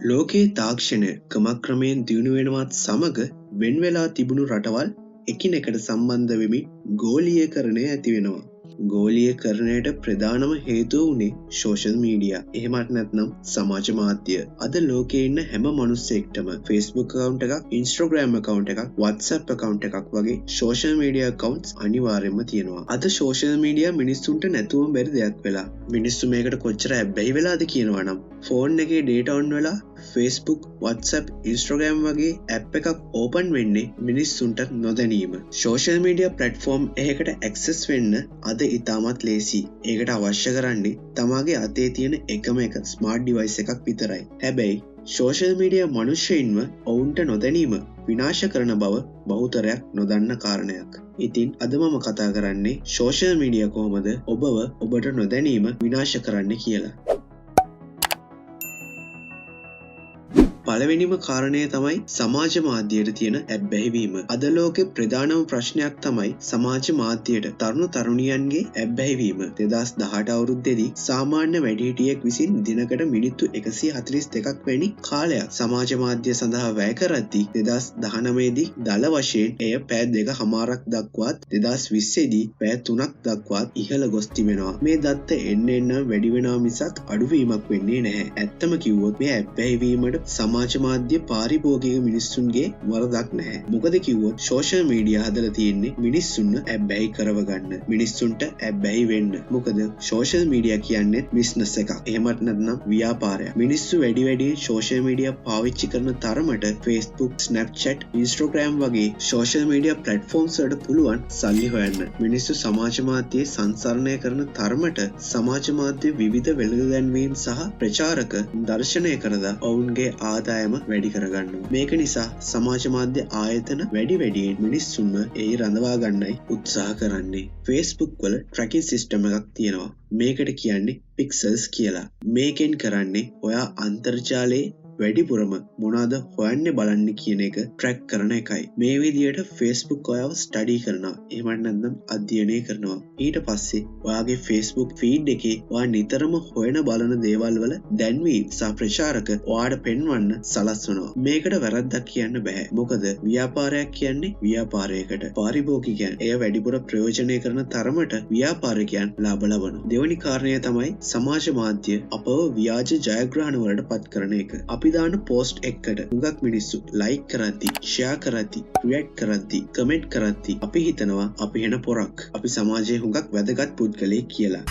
ලෝකයේ තාක්ෂණය ක්‍රමක්‍රමයෙන් දියුණු වෙනවත් සමග වෙන් වෙලා තිබුණු රටවල් එකිනෙකට සම්බන්ධ වෙමින් ගෝලීයකරණය ඇති වෙනවා. ගෝලීයකරණයට ප්‍රධානම හේතුව වුණේ සෝෂල් මීඩියා. එහෙමත් නැත්නම් සමාජ මාධ්‍ය. අද ලෝකයේ ඉන්න හැම මිනිස්සෙක්ටම Facebook account එකක්, Instagram account එකක්, WhatsApp account එකක් වගේ සෝෂල් මීඩියා accounts අනිවාර්යයෙන්ම තියෙනවා. අද සෝෂල් මීඩියා මිනිස්සුන්ට නැතුවම බැරි දෙයක් වෙලා. මිනිස්සු මේකට කොච්චර ඇබ්බැහි වෙලාද කියනවා නම් ෆෝන් එකේ data on වෙලා Facebook, WhatsApp, Instagram වගේ app එකක් open වෙන්නේ මිනිස්සුන්ට නොදැනීම. social media platform එකකට access වෙන්න අද ඉතාමත් ලේසි. ඒකට අවශ්‍ය කරන්නේ තමාගේ අතේ තියෙන එකම එක smart device එකක් විතරයි. හැබැයි social media මනුෂ්‍යයින්ව ඔවුන්ට නොදැනීම විනාශ කරන බව බහුතරයක් නොදන්න කාරණයක්. ඉතින් අද මම කතා කරන්නේ social media කොහොමද ඔබව ඔබට නොදැනීම විනාශ කරන්න කියලා. පළවෙනිම කාරණය තමයි සමාජ මාධ්‍යයට තියෙන ඇබ්බැහිවීම. අද ලෝකේ ප්‍රධානම ප්‍රශ්නයක් තමයි සමාජ මාධ්‍යයට තරුණ තරුණියන්ගේ ඇබ්බැහිවීම. 2018 අවුරුද්දේදී සාමාන්‍ය වැඩිහිටියෙක් විසින් දිනකට මිනිත්තු 142ක් වැනි කාලයක් සමාජ මාධ්‍ය සඳහා වැය කරද්දී 2019 දී දල වශයෙන් එය පැය 2.5ක් දක්වාත් 2020 දී පැය 3ක් දක්වාත් ඉහළ ගොස් තිබෙනවා. මේ දත්ත එන්න වැඩි වෙනවා මිසක් අඩුවීමක් වෙන්නේ නැහැ. ඇත්තම කිව්වොත් මේ ඇබ්බැහිවීමට සමාජ මාධ්‍ය පාරිභෝගික මිනිස්සුන්ගේ වරදක් නැහැ. මොකද කිව්වොත් සෝෂල් මීඩියා හදලා තියෙන්නේ මිනිස්සුන්ව ඇබ්බැහි කරව ගන්න. මිනිස්සුන්ට ඇබ්බැහි වෙන්න. මොකද සෝෂල් මීඩියා කියන්නේ බිස්නස් එකක්. එහෙමත් නැත්නම් ව්‍යාපාරයක්. මිනිස්සු වැඩියෙන් සෝෂල් මීඩියා පාවිච්චි කරන තරමට Facebook, Snapchat, Instagram වගේ සෝෂල් මීඩියා ප්ලැට්ෆෝම්ස් වලට පුළුවන් සල්ලි හොයන්න. මිනිස්සු සමාජ මාධ්‍යයේ සංසරණය කරන තරමට සමාජ මාධ්‍ය විවිධ වෙළඳ-දැන්වීම් සහ ප්‍රචාරක දර්ශනය කරලා ඔවුන්ගේ ආදායම වැඩි කරගන්නවා. මේක නිසා සමාජ මාධ්‍ය ආයතන වැඩියෙන් මිනිස්සුන්ව ඒ රඳවා ගන්නයි උත්සාහ කරන්නේ. Facebook වල tracking system එකක් තියෙනවා. මේකට කියන්නේ pixels කියලා. මේකෙන් කරන්නේ ඔයා අන්තර්ජාලයේ වැඩිපුරම මොනවාද හොයන්නේ බලන්න කියන එක ට්‍රැක් කරන එකයි. මේ විදිහට Facebook ඔයාව ස්ටඩි කරනවා. එහෙම නැත්නම් අධ්‍යයනය කරනවා. ඊට පස්සේ ඔයාගේ Facebook feed එකේ ඔයා නිතරම හොයන බලන දේවල් වල දැන්වීම් සහ ප්‍රචාරක ඔයාට පෙන්වන්න සලස්වනවා. මේකට වැරද්දක් කියන්න බෑ. මොකද ව්‍යාපාරයක් කියන්නේ ව්‍යාපාරයකට. පාරිභෝගිකයන් එය වැඩිපුර ප්‍රයෝජනය කරන තරමට ව්‍යාපාරිකයන් ලාභ ලබනවා. දෙවැනි කාරණය තමයි සමාජ මාධ්‍ය අපව ව්‍යාජ ජයග්‍රහණ වලට පත් කරන එක. අපි දාන පෝස්ට් එකකට හුඟක් මිනිස්සු ලයික් කරද්දි, ෂෙයා කරද්දි, රියැක්ට් කරද්දි, කමෙන්ට් කරද්දි අපි හිතනවා අපි වෙන පොරක්. අපි සමාජයේ හුඟක් වැදගත් පුද්ගලයෙක් කියලා.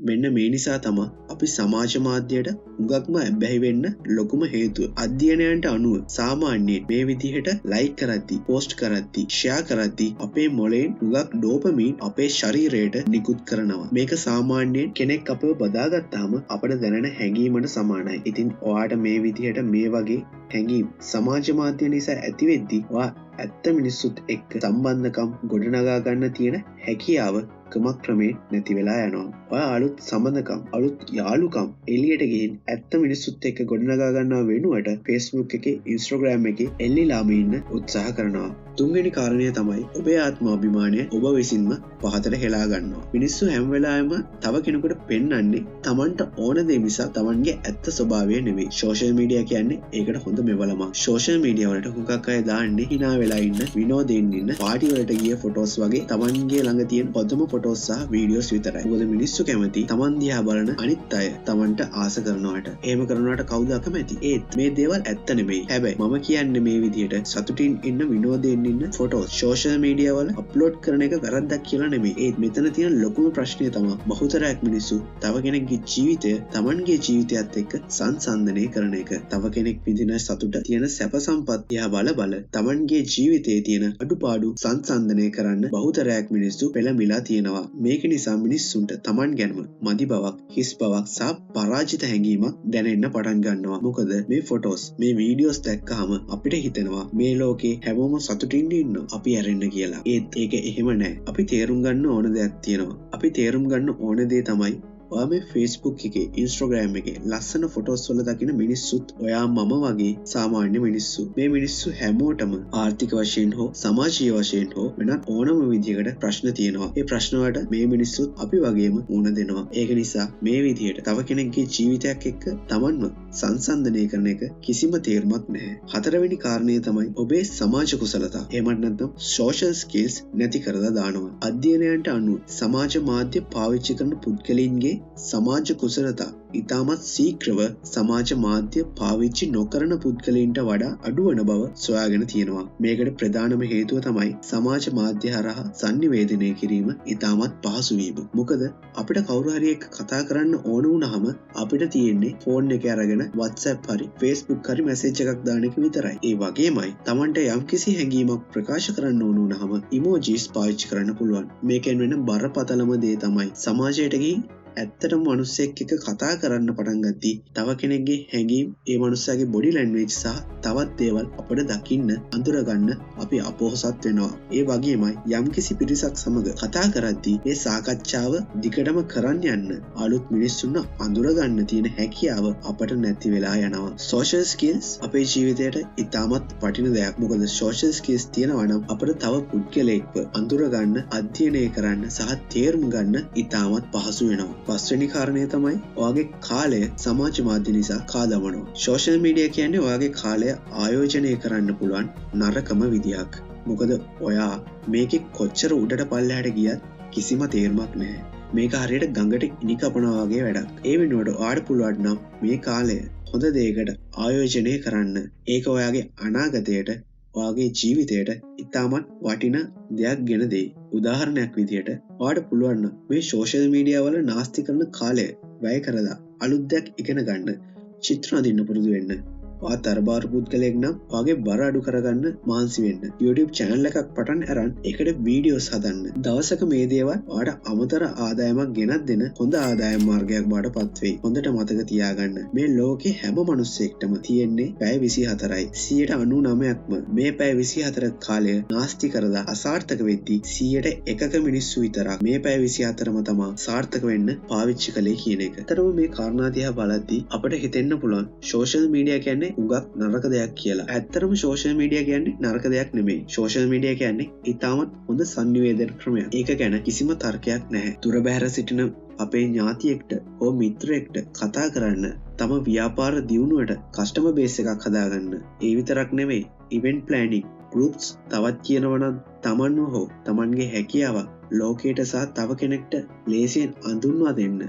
මෙන්න මේ නිසා තමයි අපි සමාජ මාධ්‍යයට හුඟක්ම ඇබ්බැහි වෙන්න ලොකුම හේතුව. අධ්‍යයනයන්ට අනුව සාමාන්‍යයෙන් මේ විදිහට ලයික් කරද්දි, පෝස්ට් කරද්දි, ෂෙයා කරද්දි අපේ මොළයෙන් හුඟක් ඩෝපමින් අපේ ශරීරයට නිකුත් කරනවා. මේක සාමාන්‍යයෙන් කෙනෙක් අපව බදාගත්තාම අපට දැනෙන හැඟීමට සමානයි. ඉතින් ඔයාට මේ විදිහට මේ වගේ හැඟීම් සමාජ මාධ්‍ය නිසා ඇති වෙද්දී ඔයා ඇත්ත මිනිස්සුත් එක්ක සම්බන්ධකම් ගොඩනගා ගන්න තියෙන හැකියාව ක්‍රමක්‍රමයෙන් නැති වෙලා යනවා. ඔයා අලුත් සම්බන්ධකම්, අලුත් යාළුකම් එළියට ගිහින් ඇත්ත මිනිස්සුත් එක්ක ගොඩනගා ගන්නව වෙනුවට Facebook එකේ, Instagram එකේ එල්ලිලාම ඉන්න උත්සාහ කරනවා. තුන්වෙනි කාරණය තමයි ඔබේ ආත්මාභිමානය ඔබ විසින්ම පහතට හෙලා ගන්නවා. මිනිස්සු හැම වෙලාවෙම තව කෙනෙකුට පෙන්වන්නේ Tamanට ඕන දේ මිසක් Tamanගේ ඇත්ත ස්වභාවය නෙවෙයි. සෝෂල් මීඩියා කියන්නේ ඒකට හොඳ මෙවලමක්. සෝෂල් මීඩියා වලට හුඟක් අය දාන්නේ hina වෙලා ඉන්න, විනෝදයෙන් ඉන්න, පාටි වලට ගිය ෆොටෝස් වගේ Tamanගේ ළඟ තියෙන පොතම ෆොටෝස් සහ වීඩියෝස් විතරයි. මොකද මිනිස්සු කැමති Taman දිහා බලන අනිත් අය Tamanට ආස කරනවට. එහෙම කරනවට කවුද අකමැති? ඒත් මේ දේවල් ඇත්ත නෙමෙයි. හැබැයි මම කියන්නේ මේ විදිහට සතුටින් ඉන්න, විනෝදයෙන් ඉන්න ෆොටෝස් සෝෂල් මීඩියා වල අප්ලෝඩ් කරන එක වැරද්දක් කියලා නෙමෙයි. ඒත් මෙතන තියෙන ලොකුම ප්‍රශ්නය තමයි බහුතරයක් මිනිස්සු තව කෙනෙක්ගේ ජීවිතය Tamanගේ ජීවිතයත් එක්ක සංසන්දනය කරන එක. තව කෙනෙක් විඳින සතුට, තියෙන සැප සම්පත් දිහා බල Tamanගේ ජීවිතයේ තියෙන අඩුපාඩු සංසන්දනය කරන්න බහුතරයක් මිනිස්සු පෙළඹිලා තියෙනවා. මේක නිසා මිනිස්සුන්ට Taman ගැනම මදි බවක්, හිස් බවක් සහ පරාජිත හැඟීමක් දැනෙන්න පටන් ගන්නවා. මොකද මේ ෆොටෝස්, මේ වීඩියෝස් දැක්කහම අපිට හිතෙනවා මේ ලෝකේ හැමෝම සතුටින් ඉන්නවා අපි ඇරෙන්න කියලා. ඒත් ඒක එහෙම නෑ. අපි තේරුම් ගන්න ඕන දෙයක් තියෙනවා. අපි තේරුම් ගන්න ඕන දේ තමයි ඔයා මේ Facebook එකේ Instagram එකේ ලස්සන ෆොටෝස් වල දකින මිනිස්සුත් ඔයා මම වගේ සාමාන්‍ය මිනිස්සු. මේ මිනිස්සු හැමෝටම ආර්ථික වශයෙන් හෝ සමාජීය වශයෙන් හෝ වෙනත් ඕනම විදිහකට ප්‍රශ්න තියෙනවා. ඒ ප්‍රශ්න වලට මේ මිනිස්සුත් අපි වගේම මුහුණ දෙනවා. ඒක නිසා මේ විදිහට තව කෙනෙක්ගේ ජීවිතයක් එක්ක Tamanව සංසන්දනය කරන එක කිසිම තේරුමක් නැහැ. හතරවෙනි කාරණය තමයි ඔබේ සමාජ කුසලතා. එහෙමත් නැත්නම් social skills නැති කරලා දානවා. අධ්‍යයනයන්ට අනුව සමාජ මාධ්‍ය පාවිච්චි කරන පුද්ගලයින්ගේ සමාජ කුසලතා ඉතාමත් ශීඝ්‍රව සමාජ මාධ්‍ය පාවිච්චි නොකරන පුද්ගලයින්ට වඩා අඩු වන බව සොයාගෙන තියෙනවා. මේකට ප්‍රධානම හේතුව තමයි සමාජ මාධ්‍ය හරහා sannivedanaya කිරීම ඉතාමත් පහසු වීම. මොකද අපිට කවුරු හරි එක්ක කතා කරන්න ඕන වුණාම අපිට තියෙන්නේ ෆෝන් එක අරගෙන WhatsApp හරි Facebook හරි මැසේජ් එකක් දාන එක විතරයි. ඒ වගේමයි Tamanට යම්කිසි හැඟීමක් ප්‍රකාශ කරන්න ඕන වුණාම emojis පාවිච්චි කරන්න පුළුවන්. මේකෙන් වෙන බරපතලම දේ තමයි සමාජයට ගිහින් ඇත්තටම මිනිස්සෙක් එක්ක කතා කරන්න පටන් ගත්තී තව කෙනෙක්ගේ හැඟීම් ඒ මිනිස්සාගේ බොඩි ලැන්ග්වේජ් සහ තවත් දේවල් අපිට දකින්න අඳුරගන්න අපි අපොහසත් වෙනවා. ඒ වගේමයි යම්කිසි පිරිසක් සමග කතා කරද්දී මේ සාකච්ඡාව දිගටම කරන්න යන්න අලුත් මිනිස්සුන්ව අඳුරගන්න තියෙන හැකියාව අපට නැති වෙලා යනවා. social skills අපේ ජීවිතයට ඉතාමත් වටින දෙයක්. මොකද social skills තියෙනවා නම් අපිට තව පුද්ගලයෙක්ව අඳුරගන්න, අධ්‍යයනය කරන්න සහ තේරුම් ගන්න ඉතාමත් පහසු වෙනවා. පස්වෙනි කාරණය තමයි ඔයාගේ කාලය සමාජ මාධ්‍ය නිසා කාදමනවා. සෝෂල් මීඩියා කියන්නේ ඔයාගේ කාලය ආයෝජනය කරන්න පුළුවන් නරකම විදියක්. මොකද ඔයා මේකේ කොච්චර උඩට පල්ලෙහාට ගියත් කිසිම තේරුමක් නැහැ. මේක හරියට ගඟට ඉනි කපනවා වගේ වැඩක්. ඒ වෙනුවට ඔයාට පුළුවන් නම් මේ කාලය හොඳ දෙයකට ආයෝජනය කරන්න. ඒක ඔයාගේ අනාගතයට ඔයාගේ ජීවිතයට ඉතාමත් වටින දෙයක් ගෙන දෙයි. උදාහරණයක් විදිහට ඔයාට පුළුවන් නම් මේ සෝෂල් මීඩියා වල නාස්ති කරන කාලය වැය කරලා අලුත් දෙයක් ඉගෙන ගන්න, චිත්‍ර අඳින්න පුරුදු වෙන්න. ඔයා තරබාරු පුද්ගලයෙක් නම් ඔයාගේ බර අඩු කරගන්න මහන්සි වෙන්න. YouTube channel එකක් පටන් අරන් ඒකට වීඩියෝස් හදන්න. දවසක මේ දේවල් ඔයාට අමතර ආදායමක් ගෙනත් දෙන හොඳ ආදායම් මාර්ගයක් බවට පත් වෙයි. හොඳට මතක තියාගන්න. මේ ලෝකේ හැම මිනිස්සෙක්ටම තියෙන්නේ පැය 24යි. 99%ක්ම මේ පැය 24 කාලය නාස්ති කරලා අසාර්ථක වෙද්දී 100%ක මිනිස්සු විතරක් මේ පැය 24ම තමයි සාර්ථක වෙන්න පාවිච්චි කළේ කියන එක. අතරම මේ කාරණා දිහා බලද්දී අපිට හිතෙන්න පුළුවන් සෝෂල් මීඩියා කියන්නේ උගක් නරක දෙයක් කියලා. ඇත්තටම සෝෂල් මීඩියා කියන්නේ නරක දෙයක් නෙමෙයි. සෝෂල් මීඩියා කියන්නේ ඉතාමත් හොඳ sannivedana ක්‍රමයක්. ඒක ගැන කිසිම තර්කයක් නැහැ. දුර බැහැර සිටින අපේ ඥාතියෙක්ට හෝ මිත්‍රයෙක්ට කතා කරන්න, තම ව්‍යාපාර දියුණුවට කස්ටමර් බේස් එකක් හදාගන්න. ඒ විතරක් නෙමෙයි, ඉවෙන්ට් ප්ලෑනින්, ගෲප්ස් තවත් කියනවා නම් තමන්ව හෝ තමන්ගේ හැකියාව ලෝකයට සහ තව කෙනෙක්ට ලේසියෙන් අඳුන්වා දෙන්න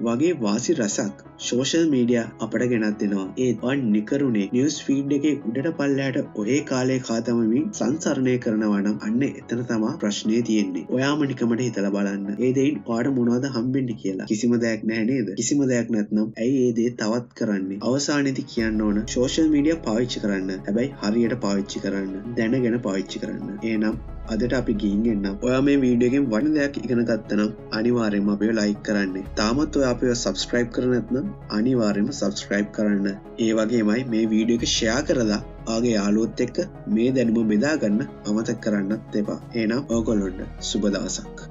වගේ වාසි රසක් සෝෂල් මීඩියා අපට ගෙනත් දෙනවා. ඒත් වන් නිකරුණේ නිවුස් ෆීඩ් එකේ උඩට පල්ලෙහාට ඔහේ කාලේ කාතමමින් සංසරණය කරනවා නම් අන්න එතන තමයි ප්‍රශ්නේ තියෙන්නේ. ඔයාම නිකමට හිතලා බලන්න. ඒ දෙයින් ඔයාට මොනවද හම්බෙන්නේ කියලා. කිසිම දෙයක් නැහැ නේද? කිසිම දෙයක් නැත්නම් ඇයි ඒ දේ තවත් කරන්නේ? අවසානයේදී කියන්න ඕන සෝෂල් මීඩියා පාවිච්චි කරන්න. හැබැයි හරියට පාවිච්චි කරන්න. දැනගෙන පාවිච්චි කරන්න. එහෙනම් අදට අපි ගිහින් එන්නම්. ඔයා මේ වීඩියෝ එකෙන් වටින දෙයක් ඉගෙන ගත්තා නම් අනිවාර්යෙන්ම අපිව ලයික් කරන්න. තාමත් ඔයා අපිව subscribe කරලා නැත්නම් අනිවාර්යෙන්ම subscribe කරන්න. ඒ වගේමයි මේ වීඩියෝ එක share කරලා ආගේ යාළුවොත් එක්ක මේ දැනුම බෙදා ගන්න අමතක කරන්නත් එපා. එහෙනම් ඔයගොල්ලන්ට සුබ දවසක්.